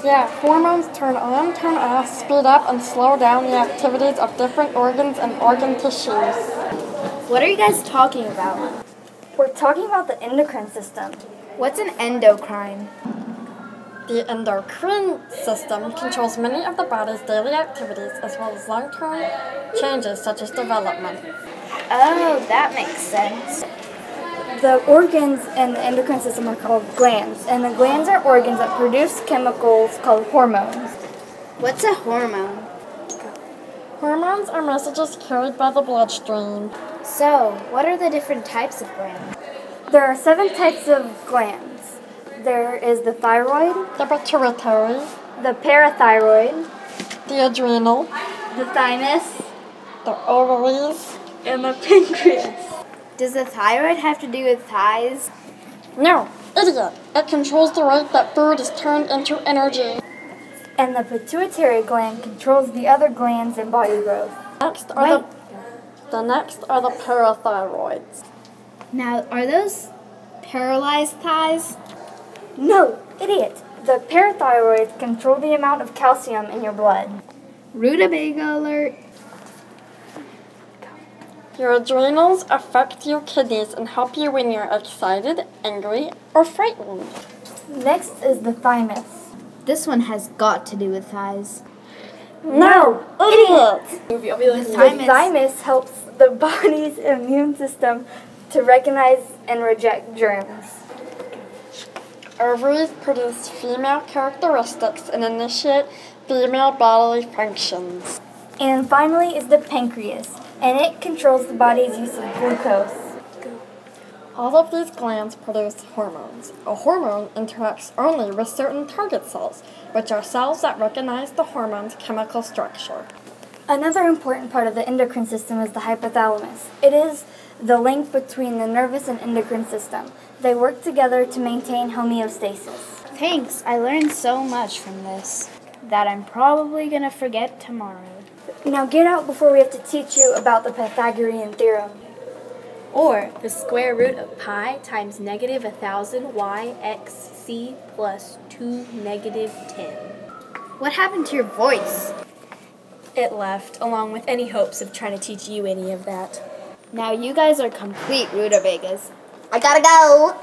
Yeah, hormones turn on, turn off, speed up, and slow down the activities of different organs and organ tissues. What are you guys talking about? We're talking about the endocrine system. What's an endocrine? The endocrine system controls many of the body's daily activities as well as long-term changes such as development. Oh, that makes sense. The organs in the endocrine system are called glands, and the glands are organs that produce chemicals called hormones. What's a hormone? Hormones are messages carried by the bloodstream. So, what are the different types of glands? There are 7 types of glands. There is the thyroid, The pituitary, the parathyroid, the adrenal, the thymus, the ovaries. and the pancreas. Does the thyroid have to do with thighs? No, idiot! It controls the rate that food is turned into energy. And the pituitary gland controls the other glands and body growth. Next are the next are the parathyroids. Now, are those paralyzed thighs? No, idiot! The parathyroids control the amount of calcium in your blood. Rutabaga alert. Your adrenals affect your kidneys and help you when you're excited, angry, or frightened. Next is the thymus. This one has got to do with thighs. No, idiot! The thymus helps the body's immune system to recognize and reject germs. Ovaries produce female characteristics and initiate female bodily functions. And finally is the pancreas, and it controls the body's use of glucose. All of these glands produce hormones. A hormone interacts only with certain target cells, which are cells that recognize the hormone's chemical structure. Another important part of the endocrine system is the hypothalamus. It is the link between the nervous and endocrine system. They work together to maintain homeostasis. Thanks, I learned so much from this that I'm probably gonna forget tomorrow. Now get out before we have to teach you about the Pythagorean theorem. Or the square root of pi times negative 1000 yxc plus 2 negative 10. What happened to your voice? It left, along with any hopes of trying to teach you any of that. Now you guys are complete rutabagas. I gotta go!